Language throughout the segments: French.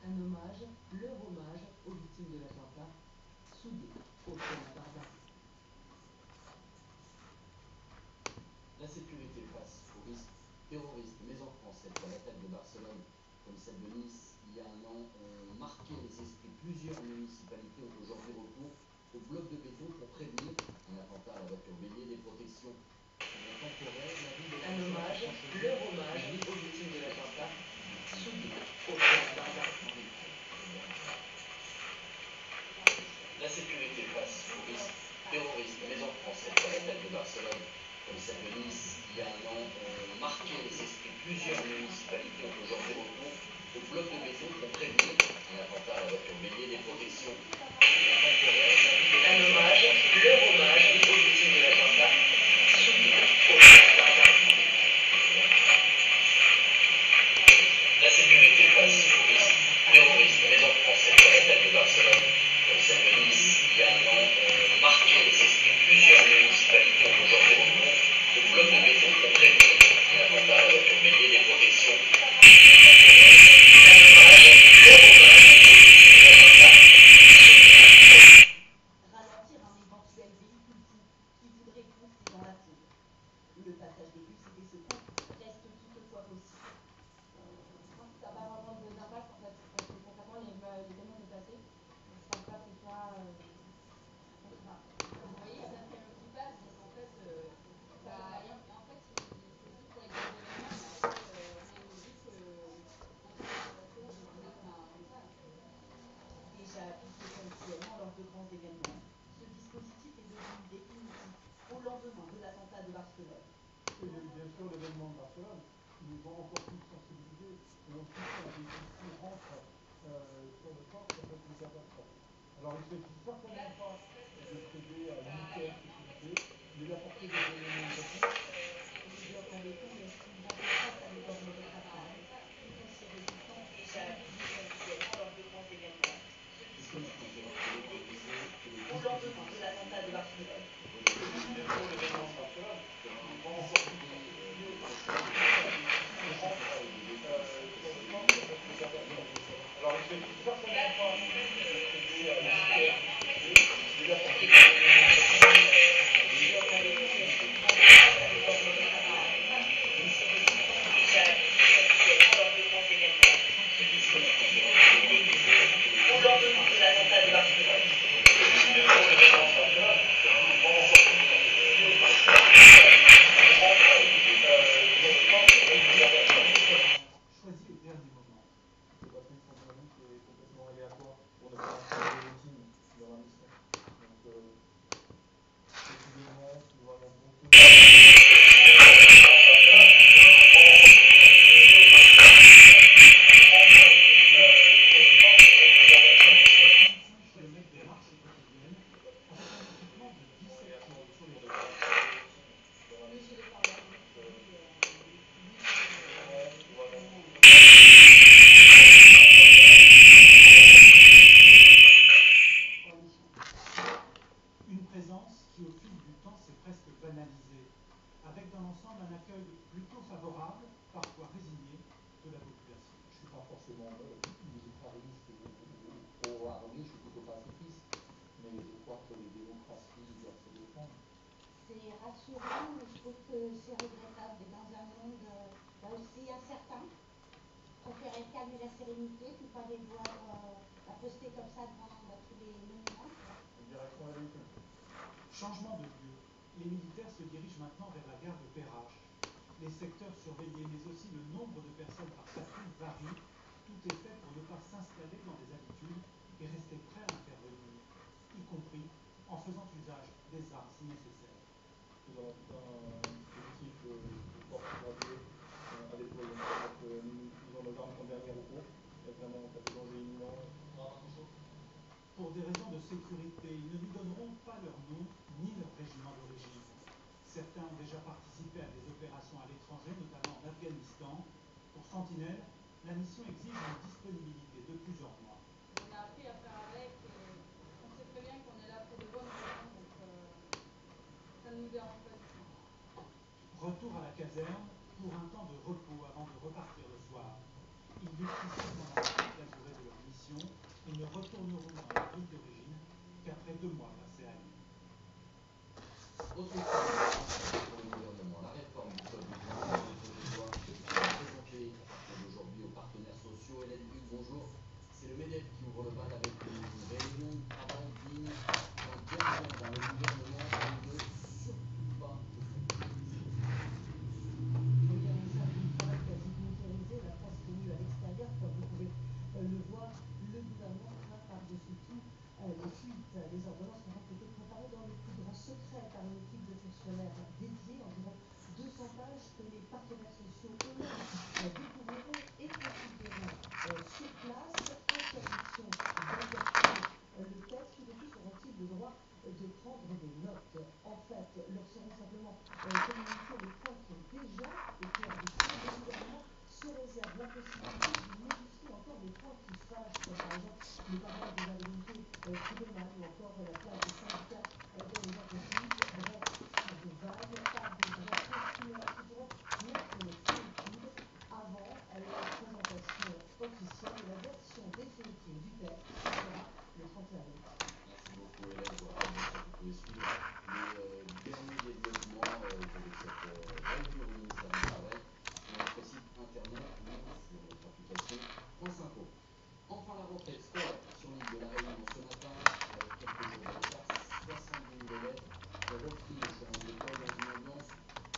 Un hommage, leur hommage aux victimes de l'attentat, soudées autour d'un pardon. La sécurité face aux risques terroristes, mais en France, cette fois l'attaque de Barcelone, comme celle de Nice il y a un an, ont marqué les esprits. Plusieurs municipalités ont aujourd'hui recours au bloc de béton pour prévenir un attentat à la voiture bélier. Des protections temporaires. Un hommage, leur hommage aux victimes de l'attentat, soudées autour d'un pardon. La sécurité face aux risques terroristes, mais en France, cette fois l'attaque de Barcelone, comme celle de Nice il y a un an, ont marqué les esprits. Plusieurs municipalités ont aujourd'hui recours au bloc de béton pour prévenir un attentat à la voiture bélier. Des protections temporaires. Un hommage, leur hommage aux victimes de l'attentat, soudées autour d'un pardon. La sécurité face aux risques terroristes, mais en France, cette fois l'attaque de Barcelone, comme celle de Nice il y a un an, ont marqué les esprits. Plusieurs municipalités ont aujourd'hui recours au bloc de béton pour prévenir un attentat à la voiture bélier. Des protections Ralentir un éventuel véhicule qui voudrait foncer dans la foule. Le passage des bus et des secours reste toutefois possible. Ça n'a pas vraiment d'impact en fait, parce que concrètement les camions déplacés, je pense pas que ce soit. Vous voyez, ça fait un petit pas, c'est qu'en fait, en fait, c'est juste pour les grands événements, mais après, on est logique que comme ça. Déjà appliqué ponctuellement lors de grands événements, ce dispositif est devenu définitif au lendemain de l'attentat de Barcelone. Il y a eu bien sûr l'événement de Barcelone, qui nous ont encore plus sensibilisés, et on sait qu'un véhicule qui rentre sur le port, ça peut être une catastrophe. Alors il ne s'agit certainement pas de priver à l'unité de sécurité, mais d'apporter des éléments de réponse. Le bloc en béton laisse souvent face à l'énorme rétractable, tout aussi résistant déjà appliqué ponctuellement lors de grands événements. Ce dispositif est devenu définitif au lendemain de l'attentat de Barcelone. Alors il ne s'agit certainement pas de priver à l'unité de sécurité, mais d'apporter des éléments de réponse. Au lendemain de l'attentat de Barcelone. Choisi au dernier moment. C'est pas une fonction qui est complètement aléatoire pour ne pas entrer des routines dans la mission. Donc, précisément, nous allons monter. Une présence qui, au fil du temps, s'est presque banalisée, avec dans l'ensemble un accueil plutôt favorable, parfois résigné, de la population. Je ne suis pas forcément militariste ou pro-armée, je suis plutôt pacifiste, mais je crois que les démocraties doivent se défendre. C'est rassurant, mais je trouve que c'est regrettable. Et dans un monde aussi incertain, préférer le calme et la sérénité, puis pas les voir poster comme ça devant tous les monuments. Direction la véhicule. Changement de lieu. Les militaires se dirigent maintenant vers la gare de Perrache. Les secteurs surveillés, mais aussi le nombre de personnes par patrouille varie. Tout est fait pour ne pas s'installer dans des habitudes et rester prêt à intervenir, y compris en faisant usage des armes si nécessaire. Nous avons tout un dispositif de force radio à déployer. Nous utilisons nos armes en dernier recours, notamment en cas de danger imminent. Pour des raisons de sécurité, ils ne nous donneront pas leur nom ni leur régiment d'origine. Certains ont déjà participé à des opérations à l'étranger, notamment en Afghanistan. Pour Sentinelle, la mission exige une disponibilité de plusieurs mois. On a appris à faire avec et on sait très bien qu'on est là pour de bonnes raisons, donc ça ne nous dérange pas du tout. Retour à la caserne, pour un temps de repos avant de repartir le soir. Ils vivent ici pendant toute la durée de leur mission et ne retourneront dans leur ville d'origine qu'après 2 mois passés à Lille. Autre sujet pour le gouvernement, la réforme du code du travail, le projet de loi présenté à partir d'aujourd'hui aux partenaires sociaux. Hélène Luc, bonjour. C'est le MEDEF qui ouvre le bal avec une réunion de travail digne d'un dialogue dans le gouvernement et ne surtout pas de focaliser. Oui, un samedi de travail quasi militarisé, la France tenue à l'extérieur, comme vous pouvez le voir. Le gouvernement craint par-dessus tout les fuites. Les ordonnances ont donc été préparées dans le plus grand secret par une équipe de fonctionnaires dédiés, environ 200 pages que les partenaires sociaux eux-mêmes découvriront et consulteront sur place. Interdiction d'interpréter le texte, ou de plus auront-ils le droit de prendre des notes. En fait, leur seront simplement communiqués les points qui ont déjà été arbitrés. Le gouvernement se réserve la possibilité de modifier encore les points qui fâchent, comme par exemple les paroles des indemnités prud'homales ou encore la place des syndicats dans les entreprises. Bref, pas de vagues, pas de droits constitutionnels qui pourront mettre le feu aux poudres avant la présentation officielle de la version définitive du texte qui sera le 31 mai. Merci beaucoup Hélène. Voilà, vous pouvez suivre les derniers développements avec cette réunion au ministère du Travail sur notre site internet ou sur notre application France Info. Enfin, la rentrée scolaire sur l'île de la Réunion ce matin, avec quelques jours de retard, 70 000 élèves ont repris le chemin de l'école dans une ambiance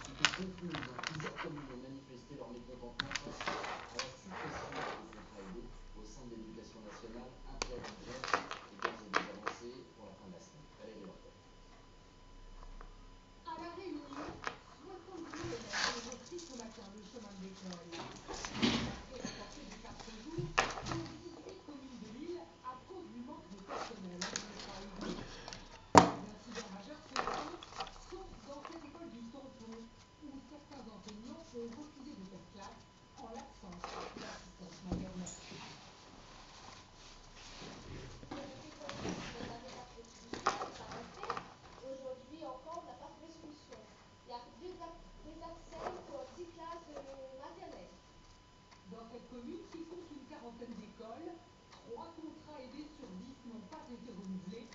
plutôt confuse. Plusieurs communes ont manifesté leur mécontentement face à la suppression des contrats aidés au sein de l'éducation nationale. Un préavis de grève est d'ores et déjà lancé pour la fin de la semaine. Valérie Lortel. À La Réunion, 70 000 élèves ont repris ce matin le chemin de l'école. Après reporté de 4 jours dans 18 communes de l'île à cause du manque de personnel en contrat aidé. Les incidents majeurs se comptent, sauf dans cette école du Tampon, où certains enseignants ont refusé de faire classe en l'absence d'assistance maternelle. Aujourd'hui encore, on n'a pas trouvé solution. Il y a des accès pour 10 classes maternelles. Dans cette commune qui compte une quarantaine d'écoles, 3 contrats aidés sur 10 n'ont pas été renouvelés.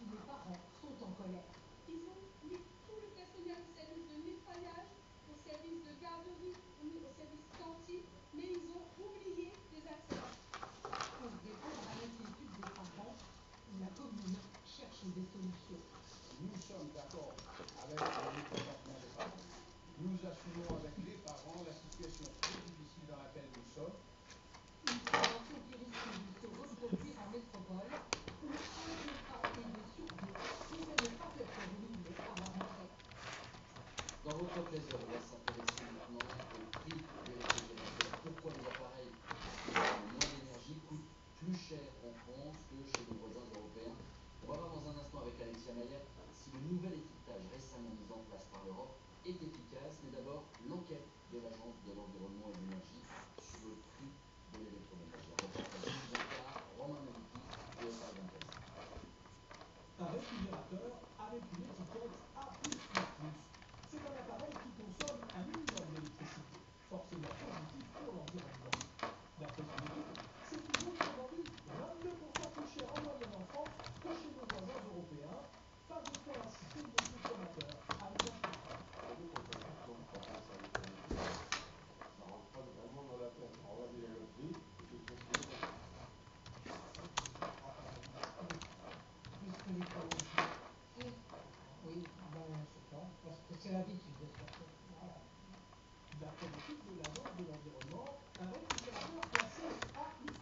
Les parents sont en colère. Ils ont mis tout le personnel au service de nettoyage, au service de garderie, au service cantine, mais ils ont oublié les accès. Pour répondre à l'inquiétude des parents, la commune cherche des solutions. Nous sommes d'accord avec le mécontentement des parents. Nous assumons avec les parents la situation très difficile dans laquelle nous sommes. Une situation qui risque de se reproduire en métropole, où un contrat aidé sur 2 pourrait ne pas être renouvelé à la rentrée. Dans votre plaisir, on va s'intéresser maintenant au prix des réfrigérateurs. Pourquoi les appareils qui consomment moins d'énergie coûtent plus cher en France que chez nos voisins européens? On va voir dans un instant avec Alexia Mayer si le nouvel étiquetage récemment mis en place par l'Europe est efficace. Mais d'abord, l'enquête de l'Agence de l'environnement et de l'énergie sur le prix de l'électroménager. Reportage Julien Carr, Romain Maliki et Oscar Dantes. Un réfrigérateur avec une étiquette A+++. C'est un appareil qui consomme un minimum d'électricité, forcément positif pour l'environnement. D'après son étude, ces frigots sont vendus 22% plus cher en moyenne en France que chez nos voisins européens. Pas de quoi inciter les consommateurs à les acheter. Ça rentre pas vraiment dans la tête. On va dire le prix, et continuer comme ça. Puisque l'écologie, oui, ben, je sais pas, parce que c'est l'habitude de faire ça. Voilà. D'après l'étude de l'Agence de l'environnement, un réfrigérateur classé A++ coûte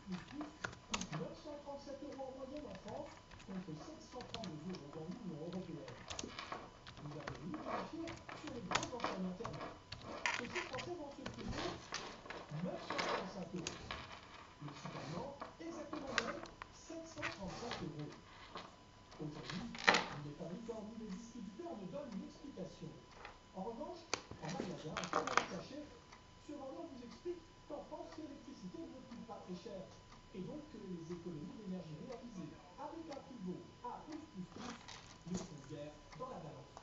937 € en moyenne en France, contre 732 € dans l'Union européenne. Nous avons voulu vérifier sur les grandes enseignes internet. Ce site français vend ce frigo 935 €. Le site allemand, exactement le même, 735 €. Aujourd'hui, ni les fabricants ni les distributeurs ne donnent une explication. En revanche, en magasin, en caméra cachée, ce vendeur vous explique qu'en France, l'électricité ne coûte pas très cher, et donc que les économies d'énergie réalisées avec un frigo A+++ ne font guère dans la balance.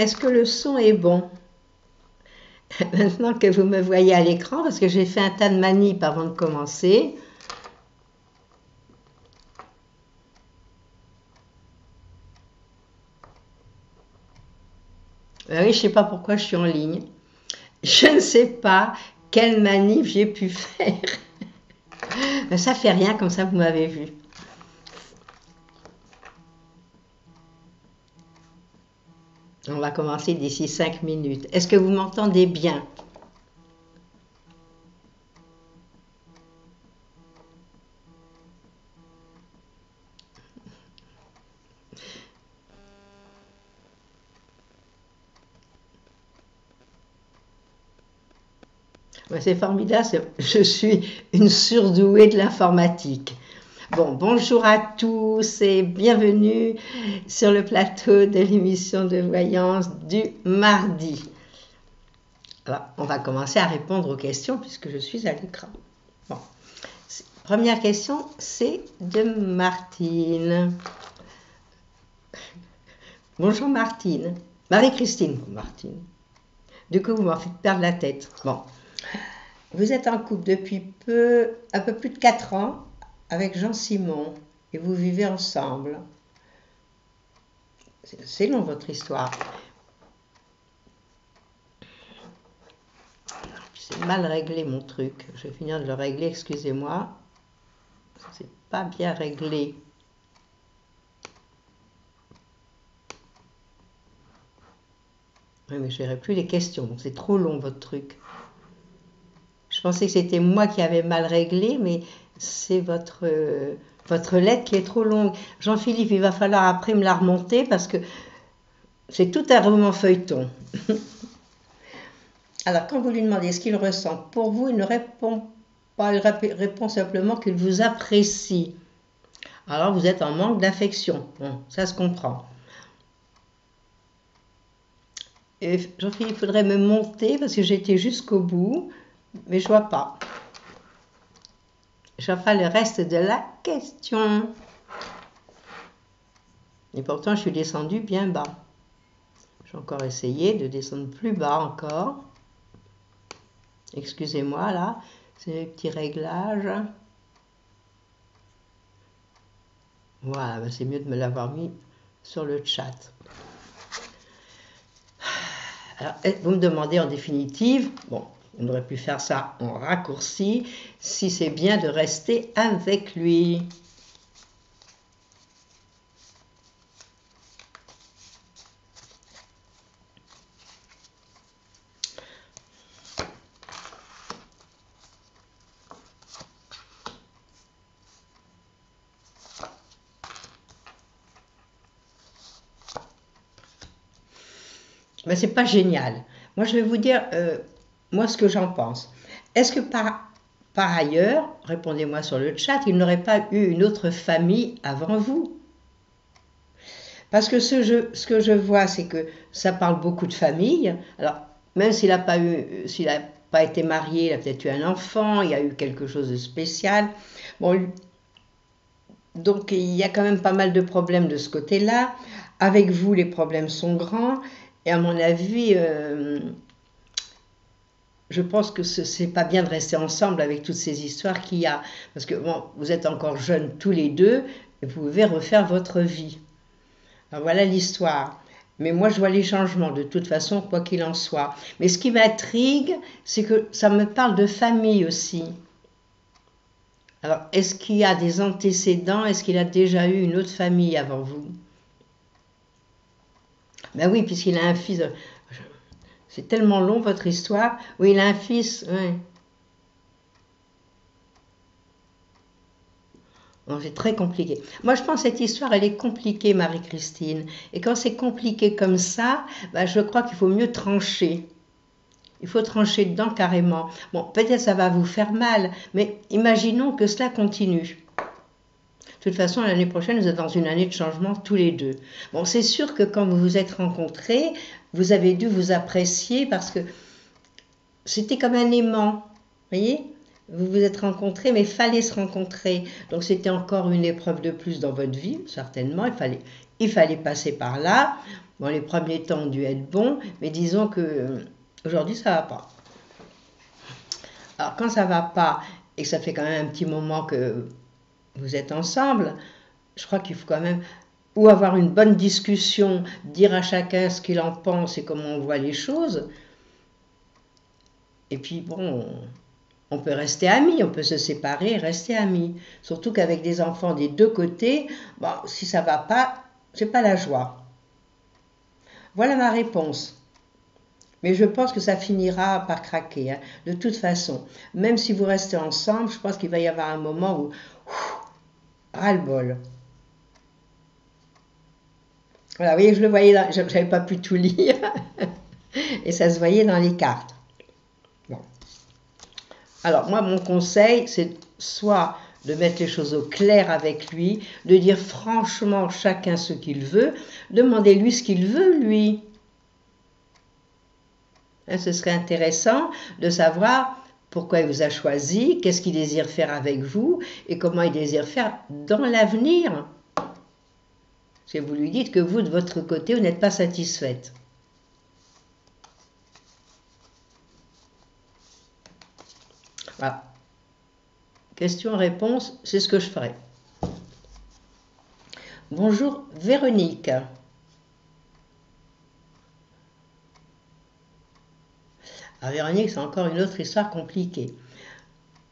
Est-ce que le son est bon? Maintenant que vous me voyez à l'écran, parce que j'ai fait un tas de manips avant de commencer. Oui, je ne sais pas pourquoi je suis en ligne. Je ne sais pas quelle manip j'ai pu faire. Mais ça fait rien, comme ça vous m'avez vu. On va commencer d'ici 5 minutes. Est-ce que vous m'entendez bien? C'est formidable, je suis une surdouée de l'informatique. Bon, bonjour à tous et bienvenue sur le plateau de l'émission de voyance du mardi. Alors, on va commencer à répondre aux questions puisque je suis à l'écran. Bon. Première question, c'est de Martine. Bonjour Martine. Marie-Christine, Martine. Du coup, vous m'en faites perdre la tête. Bon. Vous êtes en couple depuis un peu plus de 4 ans avec Jean-Simon et vous vivez ensemble. C'est long votre histoire. C'est mal réglé mon truc. Je vais finir de le régler, excusez-moi. C'est pas bien réglé. Oui, mais je verrai plus les questions, donc c'est trop long votre truc. Je pensais que c'était moi qui avais mal réglé, mais c'est votre lettre qui est trop longue. Jean-Philippe, il va falloir après me la remonter parce que c'est tout un roman feuilleton. Alors, quand vous lui demandez ce qu'il ressent pour vous, il ne répond pas, il répond simplement qu'il vous apprécie. Alors, vous êtes en manque d'affection. Bon, ça se comprend. Et Jean-Philippe, il faudrait me monter parce que j'étais jusqu'au bout. Mais je vois pas. Je vois pas le reste de la question. Et pourtant, je suis descendue bien bas. J'ai encore essayé de descendre plus bas encore. Excusez-moi, là. C'est les petits réglages. Voilà, ben c'est mieux de me l'avoir mis sur le chat. Alors, vous me demandez en définitive, bon, on aurait pu faire ça en raccourci, si c'est bien de rester avec lui. Mais c'est pas génial. Moi, je vais vous dire, moi, ce que j'en pense. Est-ce que par ailleurs, répondez-moi sur le chat, il n'aurait pas eu une autre famille avant vous? Parce que ce que je vois, c'est que ça parle beaucoup de famille. Alors, même s'il n'a pas été marié, il a peut-être eu un enfant, il y a eu quelque chose de spécial. Bon, donc, il y a quand même pas mal de problèmes de ce côté-là. Avec vous, les problèmes sont grands. Et à mon avis, je pense que ce n'est pas bien de rester ensemble avec toutes ces histoires qu'il y a. Parce que bon, vous êtes encore jeunes tous les deux et vous pouvez refaire votre vie. Alors voilà l'histoire. Mais moi, je vois les changements de toute façon, quoi qu'il en soit. Mais ce qui m'intrigue, c'est que ça me parle de famille aussi. Alors, est-ce qu'il y a des antécédents? Est-ce qu'il a déjà eu une autre famille avant vous? Ben oui, puisqu'il a un fils. C'est tellement long votre histoire. Oui, il a un fils. Ouais. Bon, c'est très compliqué. Moi, je pense que cette histoire, elle est compliquée, Marie-Christine. Et quand c'est compliqué comme ça, ben, je crois qu'il faut mieux trancher. Il faut trancher dedans carrément. Bon, peut-être ça va vous faire mal, mais imaginons que cela continue. De toute façon, l'année prochaine, vous êtes dans une année de changement tous les deux. Bon, c'est sûr que quand vous vous êtes rencontrés, vous avez dû vous apprécier parce que c'était comme un aimant. Vous voyez? Vous vous êtes rencontrés, mais il fallait se rencontrer. Donc, c'était encore une épreuve de plus dans votre vie, certainement. Il fallait passer par là. Bon, les premiers temps ont dû être bons, mais disons que aujourd'hui, ça va pas. Alors, quand ça va pas, et que ça fait quand même un petit moment que vous êtes ensemble, je crois qu'il faut quand même ou avoir une bonne discussion, dire à chacun ce qu'il en pense et comment on voit les choses. Et puis, bon, on peut rester amis, on peut se séparer et rester amis. Surtout qu'avec des enfants des deux côtés, bon, si ça va pas, c'est pas la joie. Voilà ma réponse. Mais je pense que ça finira par craquer, hein. De toute façon, même si vous restez ensemble, je pense qu'il va y avoir un moment où, ras-le-bol. Voilà, vous voyez, je le voyais, je n'avais pas pu tout lire, et ça se voyait dans les cartes. Bon. Alors, moi, mon conseil, c'est soit de mettre les choses au clair avec lui, de dire franchement chacun ce qu'il veut, demandez-lui ce qu'il veut, lui. Hein, ce serait intéressant de savoir pourquoi il vous a choisi, qu'est-ce qu'il désire faire avec vous, et comment il désire faire dans l'avenir. Parce que vous lui dites que vous, de votre côté, vous n'êtes pas satisfaite. Voilà. Question-réponse, c'est ce que je ferai. Bonjour Véronique. Alors Véronique, c'est encore une autre histoire compliquée.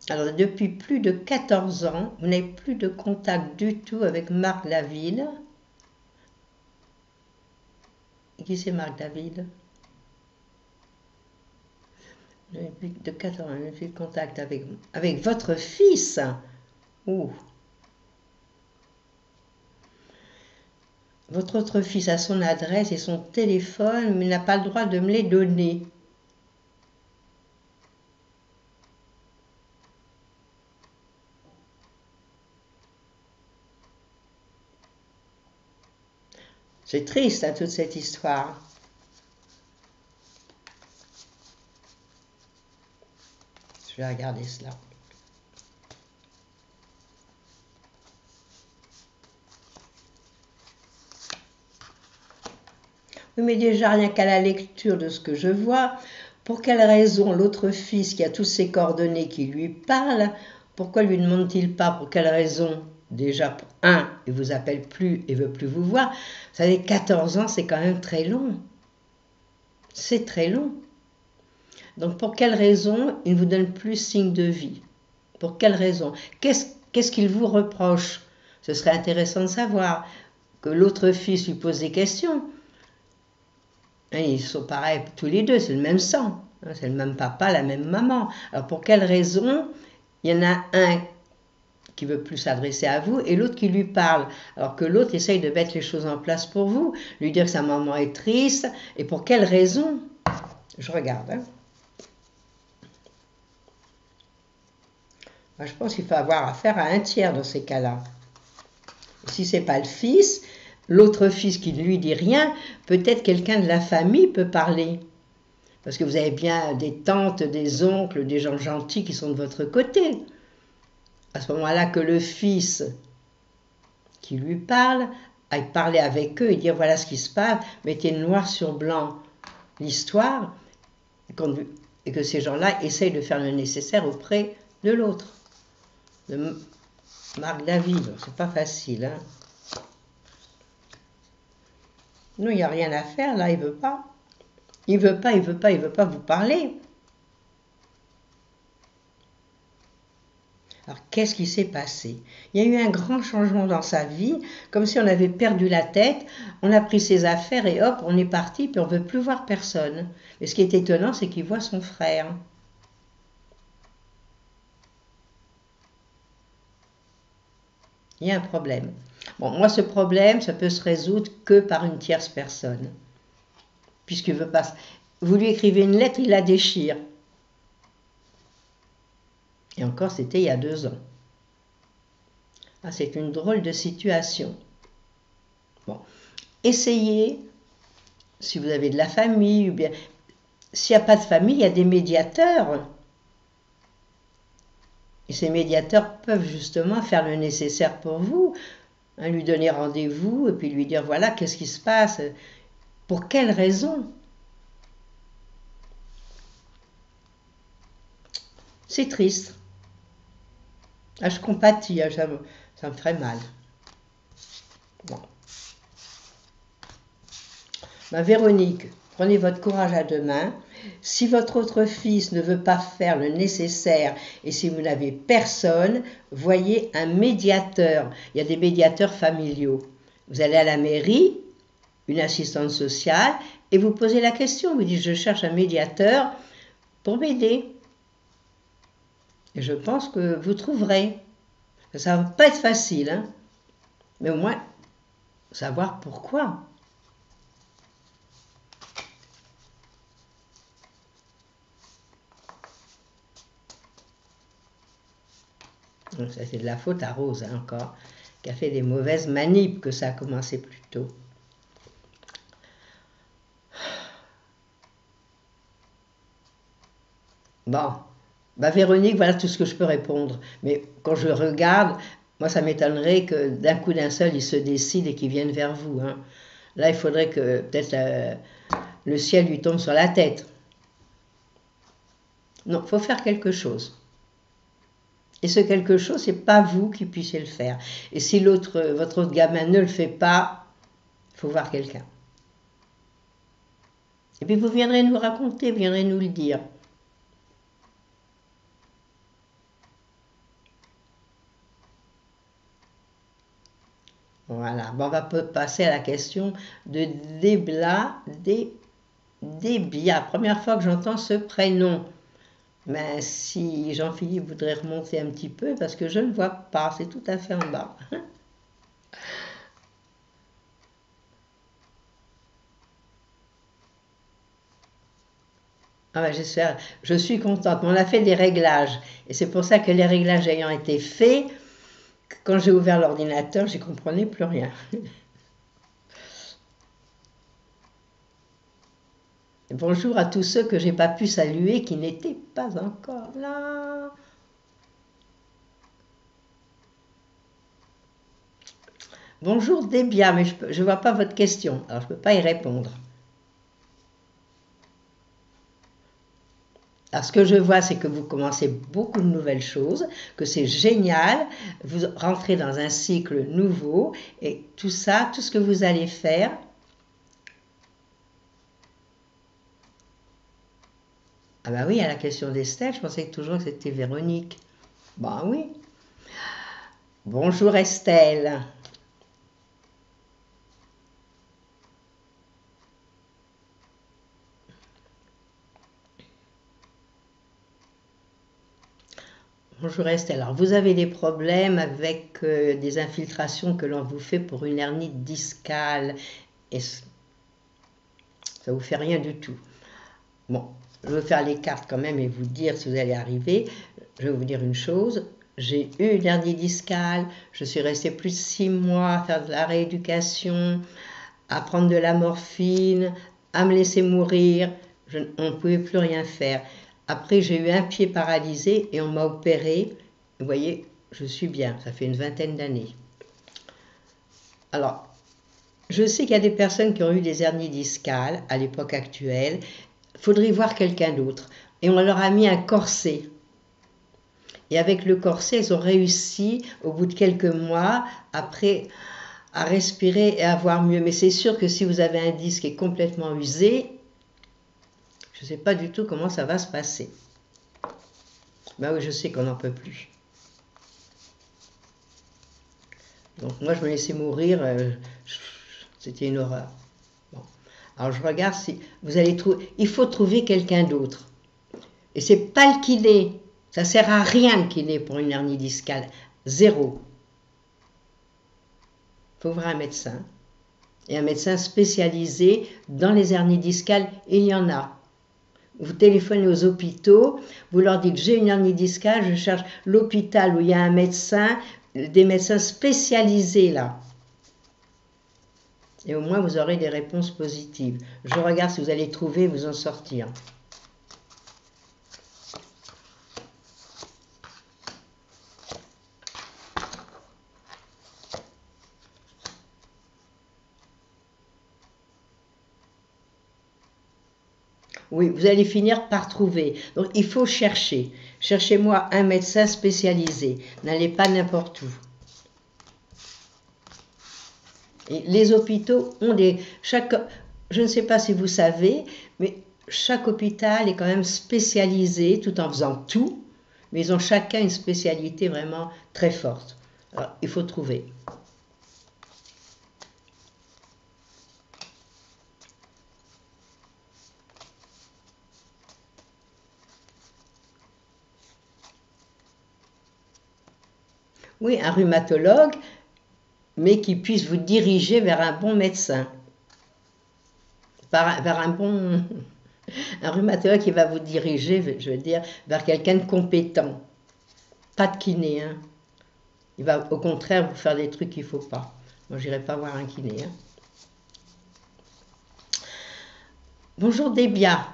Alors depuis plus de 14 ans, vous n'avez plus de contact du tout avec Marc Laville. Qui c'est Marc Laville? Depuis de 14 ans, vous n'avez plus de contact avec votre fils. Ouh. Votre autre fils a son adresse et son téléphone, mais n'a pas le droit de me les donner. C'est triste, hein, toute cette histoire. Je vais regarder cela. Oui, mais déjà, rien qu'à la lecture de ce que je vois, pour quelle raison l'autre fils qui a tous ses coordonnées qui lui parle, pourquoi lui demande-t-il pas pour quelle raison? Déjà, il vous appelle plus et veut plus vous voir. Vous savez, 14 ans, c'est quand même très long. C'est très long. Donc, pour quelle raison il ne vous donne plus signe de vie? Pour quelle raison? Qu'est-ce qu'il vous reproche? Ce serait intéressant de savoir. Que l'autre fils lui pose des questions. Et ils sont pareils tous les deux, c'est le même sang. C'est le même papa, la même maman. Alors, pour quelle raison il y en a un qui veut plus s'adresser à vous et l'autre qui lui parle, alors que l'autre essaye de mettre les choses en place pour vous, lui dire que sa maman est triste, et pour quelle raison? Je regarde. Hein. Moi, je pense qu'il faut avoir affaire à un tiers dans ces cas-là. Si ce n'est pas le fils, l'autre fils qui ne lui dit rien, peut-être quelqu'un de la famille peut parler. Parce que vous avez bien des tantes, des oncles, des gens gentils qui sont de votre côté. À ce moment-là, que le fils qui lui parle aille parler avec eux et dire voilà ce qui se passe, mettez noir sur blanc l'histoire, et que ces gens-là essayent de faire le nécessaire auprès de l'autre. De Marc David, c'est pas facile. Hein. Non, il n'y a rien à faire, là, il veut pas. Il veut pas vous parler. Alors, qu'est-ce qui s'est passé? Il y a eu un grand changement dans sa vie, comme si on avait perdu la tête, on a pris ses affaires et hop, on est parti, puis on ne veut plus voir personne. Et ce qui est étonnant, c'est qu'il voit son frère. Il y a un problème. Bon, moi, ce problème, ça peut se résoudre que par une tierce personne. Puisqu'il veut pas... Vous lui écrivez une lettre, il la déchire. Et encore, c'était il y a 2 ans. Ah, c'est une drôle de situation. Bon, essayez, si vous avez de la famille, ou bien... S'il n'y a pas de famille, il y a des médiateurs. Et ces médiateurs peuvent justement faire le nécessaire pour vous. Hein, lui donner rendez-vous et puis lui dire, voilà, qu'est-ce qui se passe? Pour quelle raison? C'est triste. Ah, je compatis, ça me ferait mal. Bon. Véronique, prenez votre courage à deux mains. Si votre autre fils ne veut pas faire le nécessaire et si vous n'avez personne, voyez un médiateur. Il y a des médiateurs familiaux. Vous allez à la mairie, une assistante sociale, et vous posez la question. Vous dites, je cherche un médiateur pour m'aider. Et je pense que vous trouverez. Ça ne va pas être facile, hein, mais au moins savoir pourquoi. Donc ça c'est de la faute à Rose, hein, encore, qui a fait des mauvaises manips, que ça a commencé plus tôt. Bon, Véronique, voilà tout ce que je peux répondre. Mais quand je regarde, moi ça m'étonnerait que d'un coup d'un seul, ils se décident et qu'ils viennent vers vous. Hein. Là, il faudrait que peut-être le ciel lui tombe sur la tête. Non, il faut faire quelque chose. Et ce quelque chose, ce n'est pas vous qui puissiez le faire. Et si votre autre gamin ne le fait pas, il faut voir quelqu'un. Et puis vous viendrez nous raconter, vous viendrez nous le dire. Voilà, bon, on va passer à la question de Débia. Première fois que j'entends ce prénom. Mais si Jean-Philippe voudrait remonter un petit peu, parce que je ne vois pas, c'est tout à fait en bas. Ah ben j'espère, je suis contente. On a fait des réglages, et c'est pour ça que les réglages ayant été faits, quand j'ai ouvert l'ordinateur, je ne comprenais plus rien. Bonjour à tous ceux que je n'ai pas pu saluer, qui n'étaient pas encore là. Bonjour Débia, mais je ne vois pas votre question, alors je ne peux pas y répondre. Alors ce que je vois, c'est que vous commencez beaucoup de nouvelles choses, que c'est génial, vous rentrez dans un cycle nouveau, et tout ça, tout ce que vous allez faire, ah bah oui, à la question d'Estelle, je pensais toujours que c'était Véronique. Ben oui. Bonjour Estelle. Bonjour Estelle. Alors vous avez des problèmes avec des infiltrations que l'on vous fait pour une hernie discale et ça vous fait rien du tout. Bon, je vais faire les cartes quand même et vous dire si vous allez arriver. Je vais vous dire une chose. J'ai eu une hernie discale, je suis restée plus de 6 mois à faire de la rééducation, à prendre de la morphine, à me laisser mourir. On ne pouvait plus rien faire. Après, j'ai eu un pied paralysé et on m'a opéré. Vous voyez, je suis bien, ça fait une vingtaine d'années. Alors, je sais qu'il y a des personnes qui ont eu des hernies discales à l'époque actuelle. Il faudrait voir quelqu'un d'autre. Et on leur a mis un corset. Et avec le corset, ils ont réussi, au bout de quelques mois, après, à respirer et à voir mieux. Mais c'est sûr que si vous avez un disque qui est complètement usé, je ne sais pas du tout comment ça va se passer. Ben oui, je sais qu'on n'en peut plus. Donc moi, je me laissais mourir, c'était une horreur. Bon. Alors je regarde si vous allez trouver... Il faut trouver quelqu'un d'autre. Et c'est pas le kiné. Ça sert à rien le kiné pour une hernie discale. Zéro. Il faut voir un médecin. Et un médecin spécialisé dans les hernies discales, il y en a. Vous téléphonez aux hôpitaux, vous leur dites j'ai une hernie discale, je cherche l'hôpital où il y a un médecin, des médecins spécialisés là. Et au moins vous aurez des réponses positives. Je regarde si vous allez trouver et vous en sortir. Oui, vous allez finir par trouver. Donc il faut chercher. Cherchez-moi un médecin spécialisé. N'allez pas n'importe où. Et les hôpitaux ont je ne sais pas si vous savez, mais chaque hôpital est quand même spécialisé tout en faisant tout, mais ils ont chacun une spécialité vraiment très forte. Alors, il faut trouver. Oui, un rhumatologue, mais qui puisse vous diriger vers un bon médecin. Vers un rhumatologue qui va vous diriger, je veux dire, vers quelqu'un de compétent. Pas de kiné, hein. Il va au contraire vous faire des trucs qu'il ne faut pas. Moi, je n'irai pas voir un kiné. Hein. Bonjour Débia.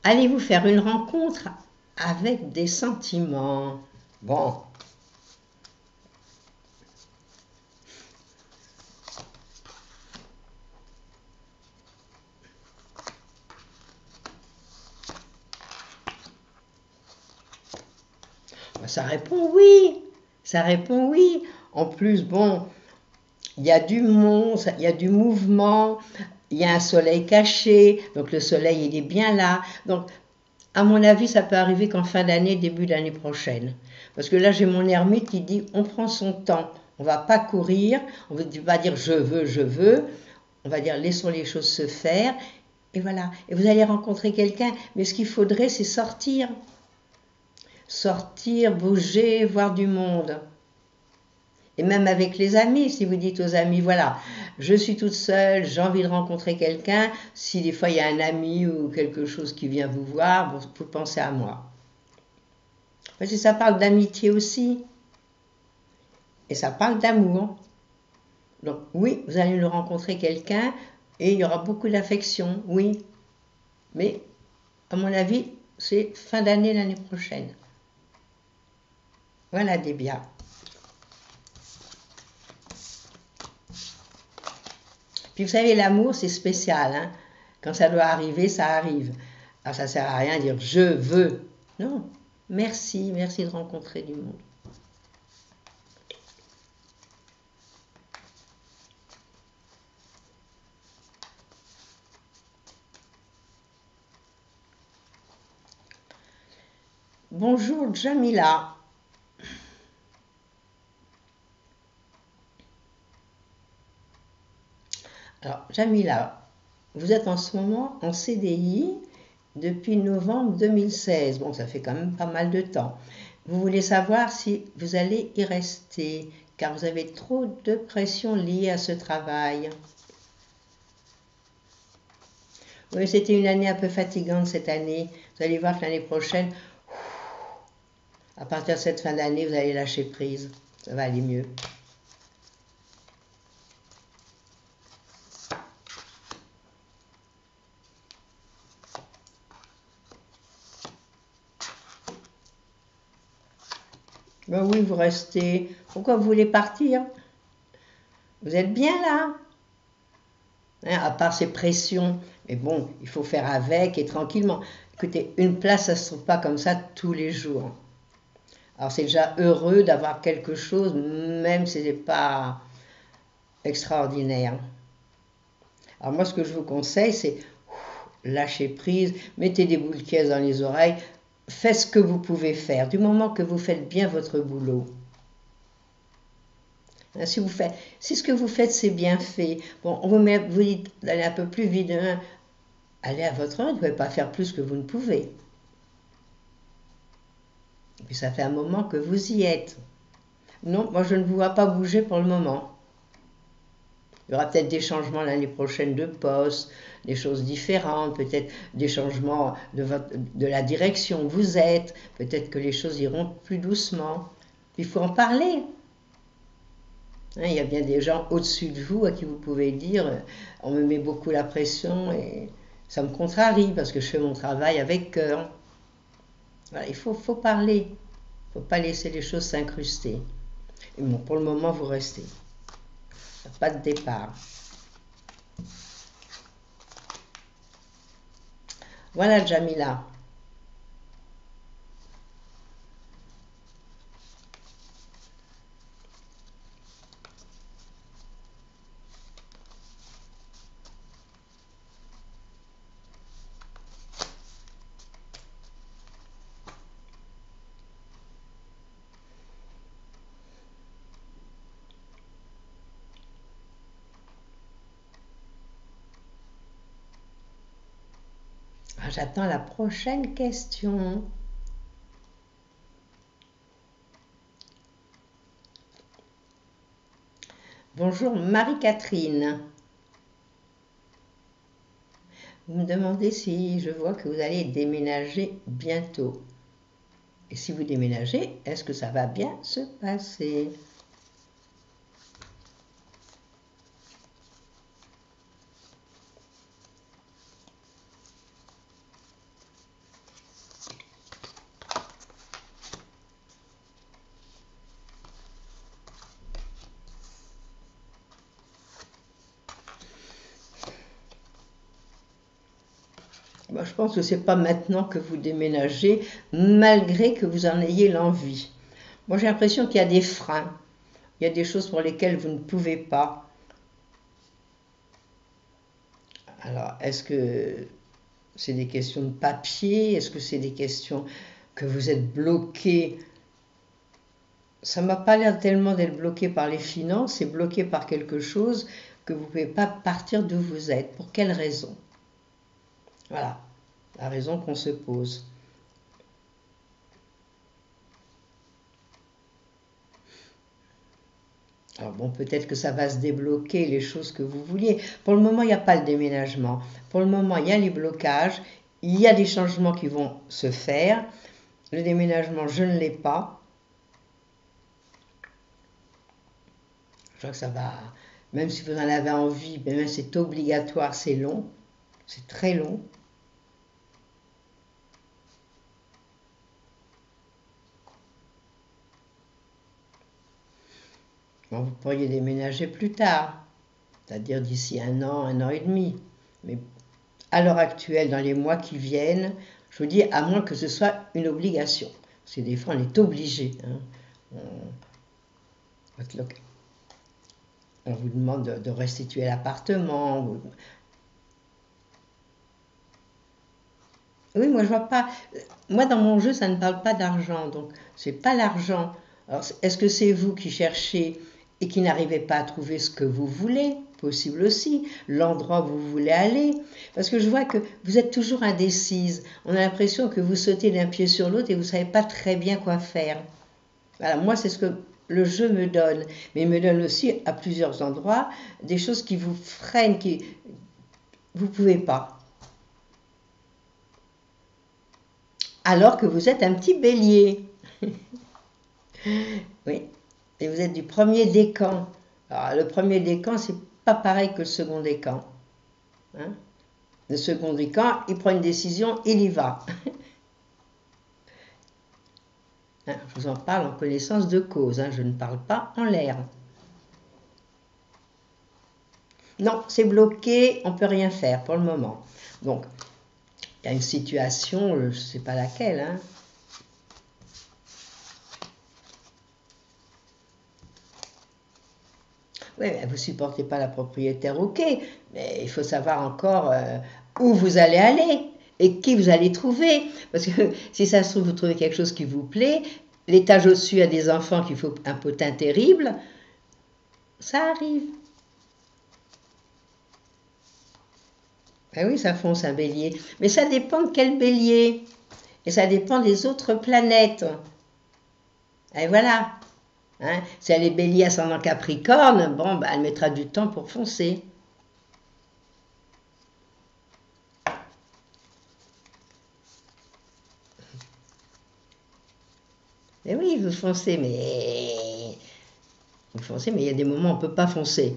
Allez-vous faire une rencontre avec des sentiments? Bon. Ça répond oui. Ça répond oui. En plus, bon, il y a du monde, il y a du mouvement, il y a un soleil caché, donc le soleil, il est bien là. Donc, à mon avis, ça peut arriver qu'en fin d'année, début d'année prochaine. Parce que là, j'ai mon ermite qui dit, on prend son temps, on ne va pas courir, on ne va pas dire je veux, on va dire laissons les choses se faire, et voilà. Et vous allez rencontrer quelqu'un, mais ce qu'il faudrait, c'est sortir. Sortir, bouger, voir du monde. Et même avec les amis, si vous dites aux amis, voilà, je suis toute seule, j'ai envie de rencontrer quelqu'un, si des fois il y a un ami ou quelque chose qui vient vous voir, vous pensez à moi. Parce que ça parle d'amitié aussi. Et ça parle d'amour. Donc oui, vous allez rencontrer quelqu'un et il y aura beaucoup d'affection, oui. Mais, à mon avis, c'est fin d'année l'année prochaine. Voilà, Débia. Puis vous savez, l'amour, c'est spécial. Hein. Quand ça doit arriver, ça arrive. Alors ça ne sert à rien de dire « je veux ». Non, merci de rencontrer du monde. Bonjour Jamila. Alors, Jamila, vous êtes en ce moment en CDI depuis novembre 2016. Bon, ça fait quand même pas mal de temps. Vous voulez savoir si vous allez y rester, car vous avez trop de pression liée à ce travail. Oui, c'était une année un peu fatigante cette année. Vous allez voir que l'année prochaine, à partir de cette fin d'année, vous allez lâcher prise. Ça va aller mieux. Ben oui, vous restez. Pourquoi vous voulez partir? Vous êtes bien là, hein, à part ces pressions. Mais bon, il faut faire avec et tranquillement. Écoutez, une place, ça ne se trouve pas comme ça tous les jours. Alors c'est déjà heureux d'avoir quelque chose, même si ce n'est pas extraordinaire. Alors moi, ce que je vous conseille, c'est lâcher prise, mettez des boules de caisse dans les oreilles, faites ce que vous pouvez faire, du moment que vous faites bien votre boulot. Hein, si ce que vous faites, c'est bien fait, bon, vous dites d'aller un peu plus vite, hein, allez à votre heure, vous ne pouvez pas faire plus que vous ne pouvez. Et puis ça fait un moment que vous y êtes. Non, moi je ne vous vois pas bouger pour le moment. Il y aura peut-être des changements l'année prochaine de poste, des choses différentes, peut-être des changements de la direction où vous êtes, peut-être que les choses iront plus doucement. Il faut en parler. Hein, il y a bien des gens au-dessus de vous à qui vous pouvez dire « on me met beaucoup la pression et ça me contrarie parce que je fais mon travail avec cœur ». Voilà, il faut parler. Il ne faut pas laisser les choses s'incruster. Et bon, pour le moment, vous restez. Pas de départ. Voilà, Jamila. J'attends la prochaine question. Bonjour Marie-Catherine. Vous me demandez si je vois que vous allez déménager bientôt. Et si vous déménagez, est-ce que ça va bien se passer ? Moi, je pense que ce n'est pas maintenant que vous déménagez, malgré que vous en ayez l'envie. Moi, j'ai l'impression qu'il y a des freins. Il y a des choses pour lesquelles vous ne pouvez pas. Alors, est-ce que c'est des questions de papier? Est-ce que c'est des questions que vous êtes bloqué? Ça ne m'a pas l'air tellement d'être bloqué par les finances, c'est bloqué par quelque chose que vous ne pouvez pas partir d'où vous êtes. Pour quelle raison? Voilà, la raison qu'on se pose. Alors bon, peut-être que ça va se débloquer, les choses que vous vouliez. Pour le moment, il n'y a pas le déménagement. Pour le moment, il y a les blocages, il y a des changements qui vont se faire. Le déménagement, je ne l'ai pas. Je crois que ça va, même si vous en avez envie, même si c'est obligatoire, c'est long. C'est très long. Bon, vous pourriez déménager plus tard, c'est-à-dire d'ici un an et demi. Mais à l'heure actuelle, dans les mois qui viennent, je vous dis, à moins que ce soit une obligation. Parce que des fois, on est obligé. Hein. On vous demande de restituer l'appartement. Oui, moi, je vois pas. Moi, dans mon jeu, ça ne parle pas d'argent. Donc, c'est pas l'argent. Alors, est-ce que c'est vous qui cherchez et qui n'arrivez pas à trouver ce que vous voulez? Possible aussi. L'endroit où vous voulez aller. Parce que je vois que vous êtes toujours indécise. On a l'impression que vous sautez d'un pied sur l'autre et vous ne savez pas très bien quoi faire. Voilà, moi, c'est ce que le jeu me donne. Mais il me donne aussi, à plusieurs endroits, des choses qui vous freinent, qui vous ne pouvez pas. Alors que vous êtes un petit bélier. Oui, et vous êtes du premier décan. Alors, le premier décan, c'est pas pareil que le second décan. Hein? Le second décan, il prend une décision, il y va. Hein, je vous en parle en connaissance de cause, hein, je ne parle pas en l'air. Non, c'est bloqué, on ne peut rien faire pour le moment. Donc, il y a une situation, je ne sais pas laquelle, hein. Oui, mais vous ne supportez pas la propriétaire, ok, mais il faut savoir encore où vous allez aller et qui vous allez trouver. Parce que si ça se trouve, vous trouvez quelque chose qui vous plaît, l'étage au-dessus a des enfants qu'il faut un potin terrible, ça arrive. Ben oui, ça fonce un bélier. Mais ça dépend de quel bélier. Et ça dépend des autres planètes. Et voilà. Hein, si elle est bélier ascendant Capricorne, bon, ben, elle mettra du temps pour foncer. Et oui, vous foncez, mais il y a des moments où on ne peut pas foncer.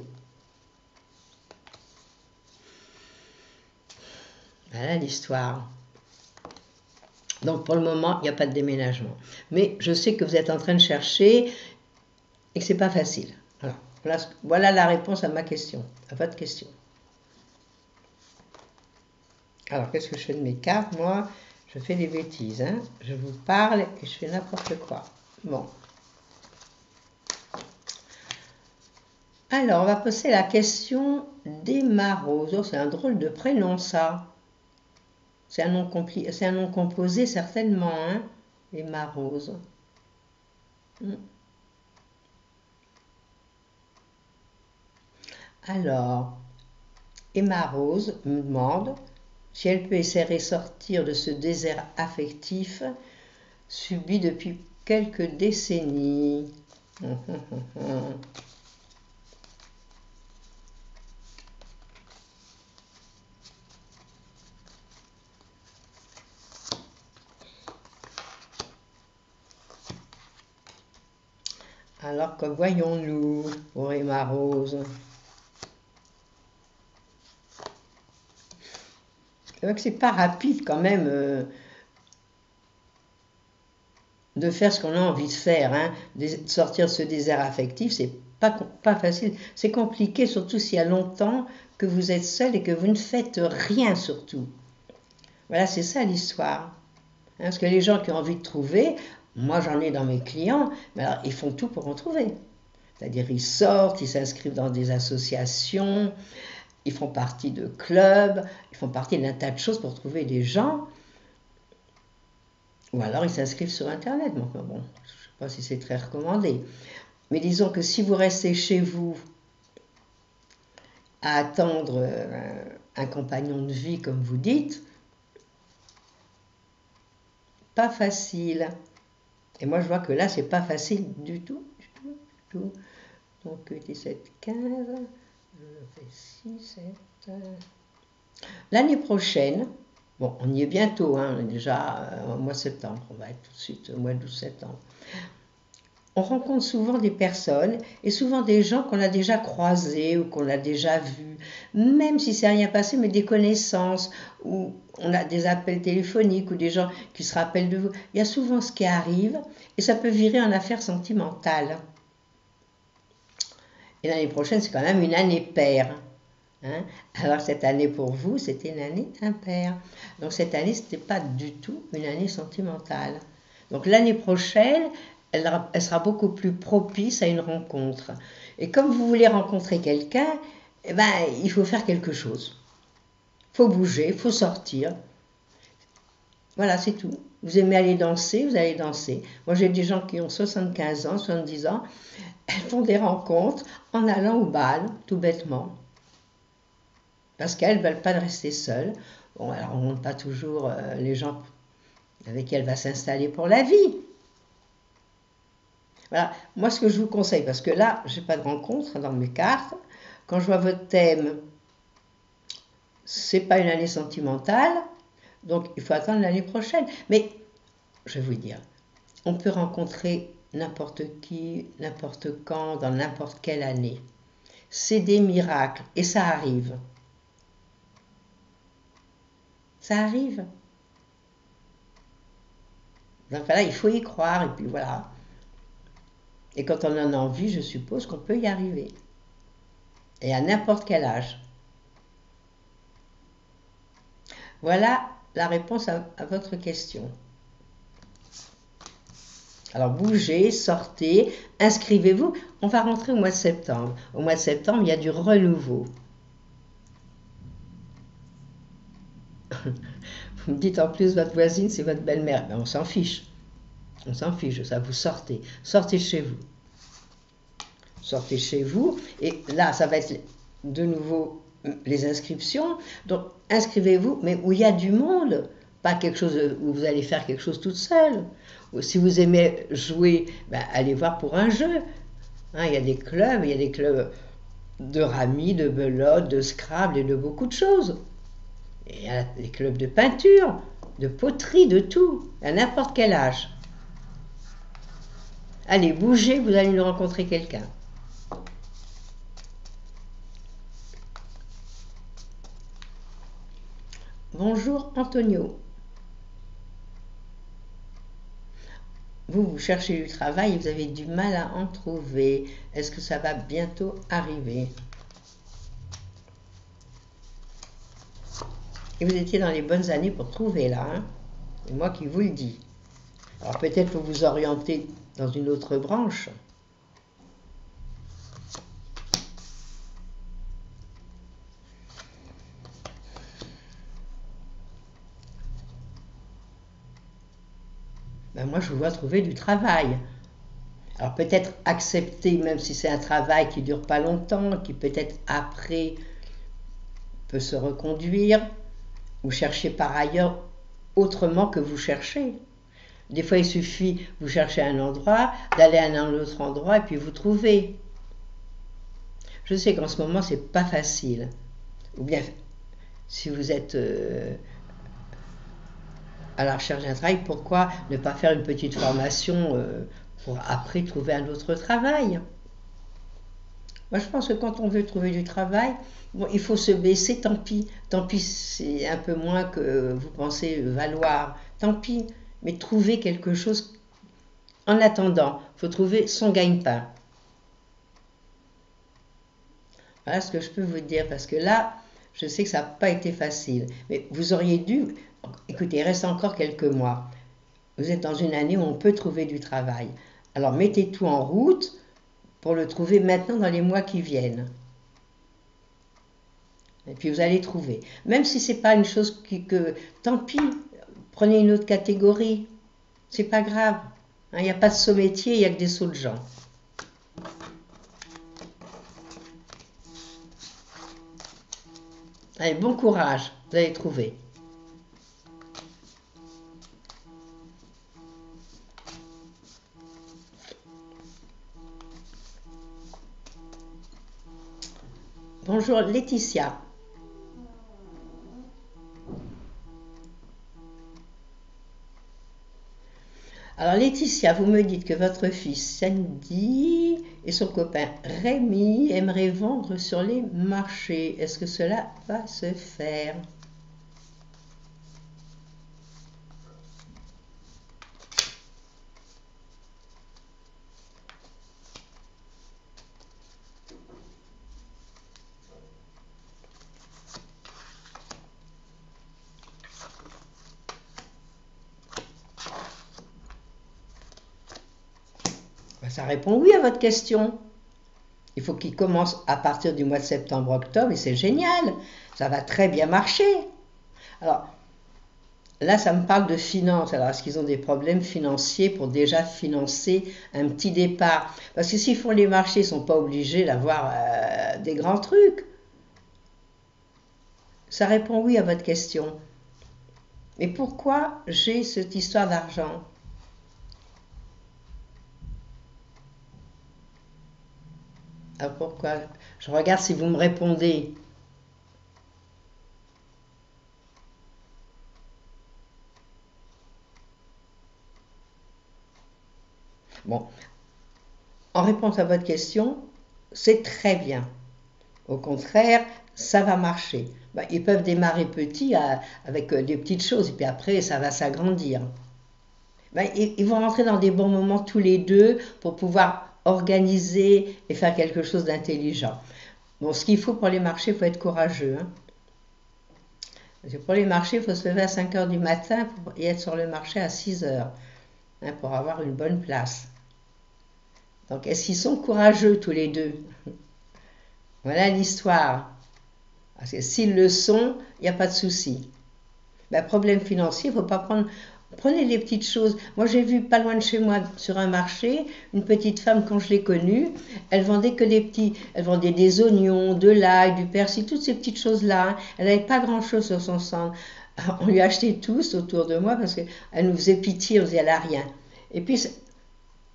Voilà l'histoire. Donc pour le moment, il n'y a pas de déménagement. Mais je sais que vous êtes en train de chercher et que ce n'est pas facile. Voilà la réponse à ma question, à votre question. Alors, qu'est-ce que je fais de mes cartes? Moi, je fais des bêtises. Hein. Je vous parle et je fais n'importe quoi. Bon. Alors, on va poser la question d'Emma Rose. Oh, c'est un drôle de prénom, ça. C'est un nom composé, certainement, hein, Emma Rose. Alors, Emma Rose me demande si elle peut essayer de sortir de ce désert affectif subi depuis quelques décennies. Alors que voyons-nous pour Emma Rose? C'est vrai que c'est pas rapide quand même de faire ce qu'on a envie de faire, hein, de sortir de ce désert affectif, c'est pas facile. C'est compliqué, surtout s'il y a longtemps que vous êtes seul et que vous ne faites rien surtout. Voilà, c'est ça l'histoire. Hein, parce que les gens qui ont envie de trouver, moi j'en ai dans mes clients, mais alors ils font tout pour en trouver. C'est-à-dire ils sortent, ils s'inscrivent dans des associations, ils font partie de clubs, ils font partie d'un tas de choses pour trouver des gens. Ou alors ils s'inscrivent sur Internet. Bon, je ne sais pas si c'est très recommandé. Mais disons que si vous restez chez vous à attendre un compagnon de vie, comme vous dites, pas facile. Et moi je vois que là, c'est pas facile du tout. Donc 17, 15... Je fais 6, 7... L'année prochaine, bon, on y est bientôt, hein, on est déjà au mois de septembre, on va être tout de suite au mois de septembre. On rencontre souvent des personnes, et souvent des gens qu'on a déjà croisés ou qu'on a déjà vus, même si c'est rien passé, mais des connaissances, ou on a des appels téléphoniques, ou des gens qui se rappellent de vous. Il y a souvent ce qui arrive, et ça peut virer en affaire sentimentale. Et l'année prochaine, c'est quand même une année paire. Hein? Alors cette année pour vous, c'était une année impaire. Donc cette année, ce n'était pas du tout une année sentimentale. Donc l'année prochaine, elle sera beaucoup plus propice à une rencontre. Et comme vous voulez rencontrer quelqu'un, eh ben, il faut faire quelque chose. Il faut bouger, il faut sortir. Voilà, c'est tout. Vous aimez aller danser, vous allez danser. Moi, j'ai des gens qui ont 75 ans, 70 ans. Elles font des rencontres en allant au bal, tout bêtement. Parce qu'elles ne veulent pas rester seules. Bon, alors on ne montre pas toujours les gens avec qui elle va s'installer pour la vie. Voilà, moi ce que je vous conseille, parce que là, je n'ai pas de rencontre dans mes cartes. Quand je vois votre thème, c'est pas une année sentimentale, donc il faut attendre l'année prochaine. Mais, je vais vous dire, on peut rencontrer n'importe qui, n'importe quand, dans n'importe quelle année. C'est des miracles, et ça arrive. Ça arrive. Donc voilà, il faut y croire, et puis voilà. Et quand on en a envie, je suppose qu'on peut y arriver. Et à n'importe quel âge. Voilà la réponse à votre question. Alors bougez, sortez, inscrivez-vous. On va rentrer au mois de septembre. Au mois de septembre, il y a du renouveau. Vous me dites en plus, votre voisine, c'est votre belle-mère. Ben, on s'en fiche. On s'en fiche, ça, vous sortez. Sortez chez vous. Sortez chez vous. Et là, ça va être de nouveau les inscriptions. Donc, inscrivez-vous, mais où il y a du monde. Pas quelque chose où vous allez faire quelque chose toute seule. Ou si vous aimez jouer, ben, allez voir pour un jeu. Hein, il y a des clubs de rami, de belote, de Scrabble et de beaucoup de choses. Et il y a des clubs de peinture, de poterie, de tout, à n'importe quel âge. Allez, bougez, vous allez nous rencontrer quelqu'un. Bonjour Antonio. Vous cherchez du travail et vous avez du mal à en trouver. Est-ce que ça va bientôt arriver? Et vous étiez dans les bonnes années pour trouver là, hein. C'est moi qui vous le dis. Alors peut-être faut vous orienter dans une autre branche. Ben moi, je vous vois trouver du travail. Alors peut-être accepter, même si c'est un travail qui ne dure pas longtemps, qui peut-être après peut se reconduire, ou chercher par ailleurs autrement que vous cherchez. Des fois, il suffit, vous cherchez un endroit, d'aller à un autre endroit et puis vous trouvez. Je sais qu'en ce moment, c'est pas facile. Ou bien, si vous êtes à la recherche d'un travail, pourquoi ne pas faire une petite formation pour après trouver un autre travail? Moi, je pense que quand on veut trouver du travail, bon, il faut se baisser, tant pis. Tant pis, c'est un peu moins que vous pensez valoir. Tant pis. Mais trouver quelque chose en attendant. Il faut trouver son gagne-pain. Voilà ce que je peux vous dire. Parce que là, je sais que ça n'a pas été facile. Mais vous auriez dû... Écoutez, il reste encore quelques mois. Vous êtes dans une année où on peut trouver du travail. Alors, mettez tout en route pour le trouver maintenant dans les mois qui viennent. Et puis vous allez trouver. Même si ce n'est pas une chose que... Tant pis, prenez une autre catégorie. C'est pas grave. Il n'y a pas de saut métier, il n'y a que des sauts de gens. Allez, bon courage, vous allez trouver. Bonjour Laetitia. Alors Laetitia, vous me dites que votre fils Sandy et son copain Rémi aimeraient vendre sur les marchés. Est-ce que cela va se faire? Ça répond oui à votre question. Il faut qu'il commence à partir du mois de septembre-octobre et c'est génial. Ça va très bien marcher. Alors, là, ça me parle de finances. Alors, est-ce qu'ils ont des problèmes financiers pour déjà financer un petit départ? Parce que s'ils font les marchés, ils ne sont pas obligés d'avoir des grands trucs. Ça répond oui à votre question. Mais pourquoi j'ai cette histoire d'argent? Alors pourquoi? Je regarde si vous me répondez. Bon, en réponse à votre question, c'est très bien. Au contraire, ça va marcher. Ben, ils peuvent démarrer petits avec des petites choses, et puis après, ça va s'agrandir. Ben, ils vont rentrer dans des bons moments tous les deux pour pouvoir organiser et faire quelque chose d'intelligent. Bon, ce qu'il faut pour les marchés, il faut être courageux. Hein. Parce que pour les marchés, il faut se lever à 5 h du matin et être sur le marché à 6 h hein, pour avoir une bonne place. Donc, est-ce qu'ils sont courageux tous les deux? Voilà l'histoire. Parce que s'ils le sont, il n'y a pas de souci. Ben, problème financier, il ne faut pas prendre... Prenez les petites choses. Moi, j'ai vu pas loin de chez moi, sur un marché, une petite femme, quand je l'ai connue, elle vendait que des petits... Elle vendait des oignons, de l'ail, du persil, toutes ces petites choses-là. Hein. Elle n'avait pas grand-chose sur son stand. Alors, on lui achetait tous autour de moi parce qu'elle nous faisait pitié, on disait, elle n'a rien. Et puis,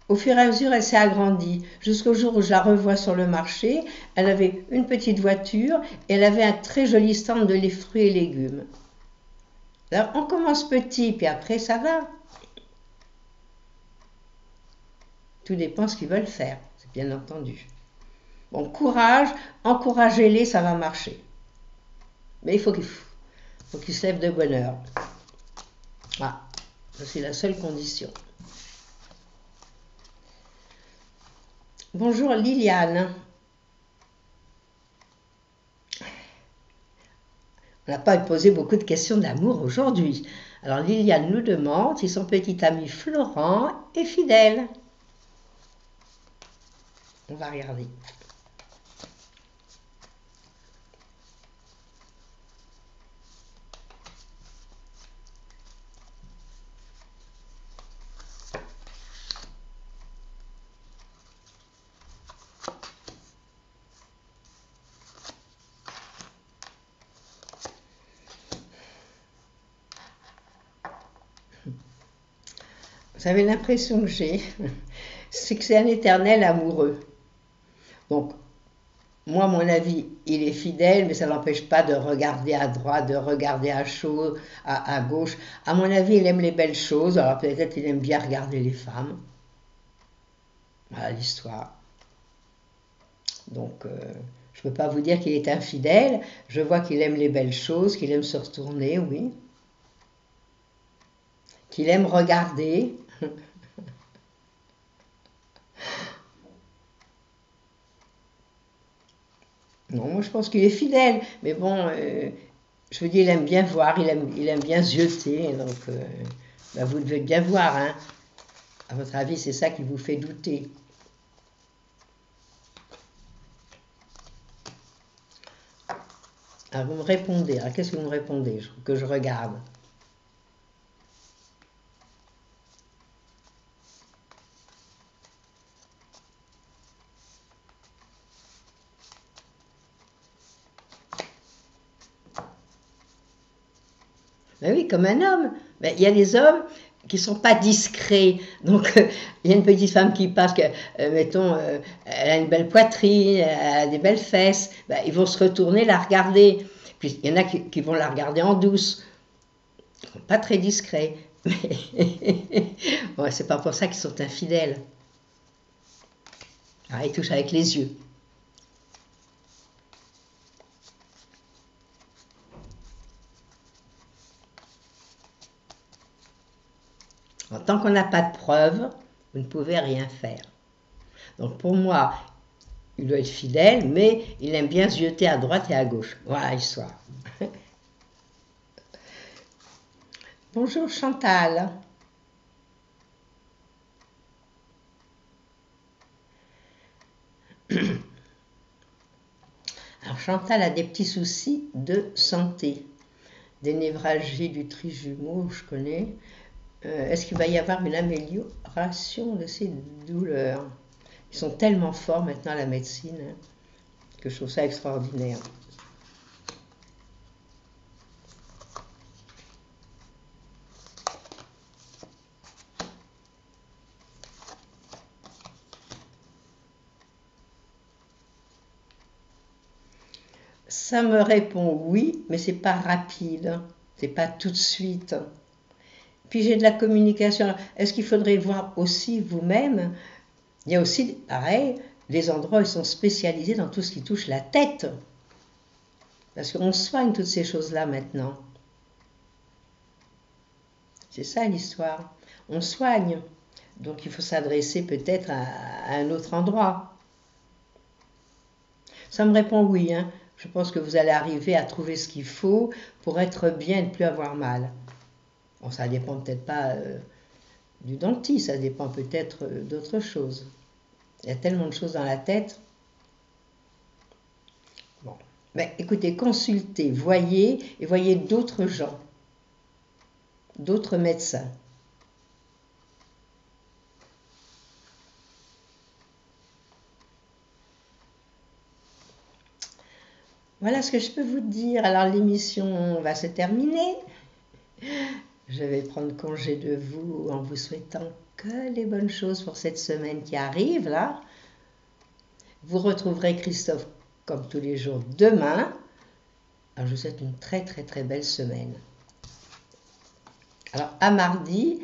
au fur et à mesure, elle s'est agrandie. Jusqu'au jour où je la revois sur le marché, elle avait une petite voiture et elle avait un très joli stand de fruits et légumes. Alors, on commence petit, puis après, ça va. Tout dépend de ce qu'ils veulent faire, c'est bien entendu. Bon, courage, encouragez-les, ça va marcher. Mais il faut qu'ils se lèvent de bonne heure. Ah, c'est la seule condition. Bonjour Liliane. On n'a pas posé beaucoup de questions d'amour aujourd'hui. Alors Liliane nous demande si son petit ami Florent est fidèle. On va regarder. Vous savez, l'impression que j'ai, c'est que c'est un éternel amoureux. Donc, moi, à mon avis, il est fidèle, mais ça ne l'empêche pas de regarder à droite, de regarder à gauche. À mon avis, il aime les belles choses, alors peut-être il aime bien regarder les femmes. Voilà l'histoire. Donc, je ne peux pas vous dire qu'il est infidèle. Je vois qu'il aime les belles choses, qu'il aime se retourner, oui. Qu'il aime regarder. Non, moi je pense qu'il est fidèle, mais bon, je veux dire, il aime bien voir, il aime bien zioter, donc ben vous devez bien voir, hein. À votre avis, c'est ça qui vous fait douter. Alors vous me répondez, alors qu'est-ce que vous me répondez que je regarde? Ben oui, comme un homme. Ben, il y a des hommes qui ne sont pas discrets. Donc, il y a une petite femme qui passe, mettons, elle a une belle poitrine, elle a des belles fesses. Ben, ils vont se retourner, la regarder. Puis, il y en a qui vont la regarder en douce. Pas très discrets. Mais bon, c'est pas pour ça qu'ils sont infidèles. Alors, ils touchent avec les yeux. Tant qu'on n'a pas de preuves, vous ne pouvez rien faire. Donc pour moi, il doit être fidèle, mais il aime bien zioter à droite et à gauche. Voilà l'histoire. Bonjour Chantal. Alors Chantal a des petits soucis de santé. Des névralgies du trijumeau, je connais. Est-ce qu'il va y avoir une amélioration de ces douleurs? Ils sont tellement forts maintenant à la médecine, hein, que je trouve ça extraordinaire. Ça me répond oui, mais c'est pas rapide, c'est pas tout de suite. Puis j'ai de la communication. Est-ce qu'il faudrait voir aussi vous-même? Il y a aussi, pareil, des endroits où ils sont spécialisés dans tout ce qui touche la tête. Parce qu'on soigne toutes ces choses-là maintenant. C'est ça l'histoire. On soigne. Donc il faut s'adresser peut-être à un autre endroit. Ça me répond oui, hein. Je pense que vous allez arriver à trouver ce qu'il faut pour être bien et ne plus avoir mal. Bon, ça dépend peut-être pas du dentiste, ça dépend peut-être d'autre chose. Il y a tellement de choses dans la tête. Bon. Mais écoutez, consultez, voyez, et voyez d'autres gens, d'autres médecins. Voilà ce que je peux vous dire. Alors l'émission va se terminer. Je vais prendre congé de vous en vous souhaitant que les bonnes choses pour cette semaine qui arrive là. Vous retrouverez Christophe comme tous les jours demain. Alors je vous souhaite une très très très belle semaine. Alors à mardi,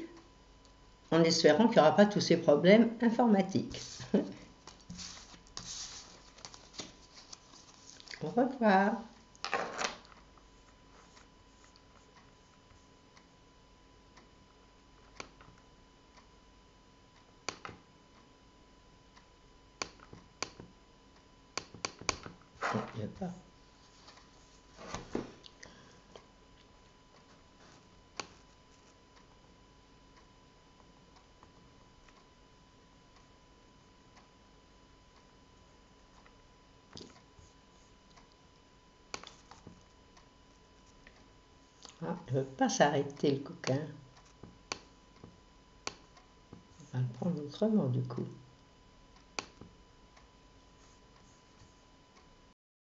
en espérant qu'il n'y aura pas tous ces problèmes informatiques. Au revoir. Il n'y a pas. il ne veut pas s'arrêter, le coquin. On va le prendre autrement, du coup.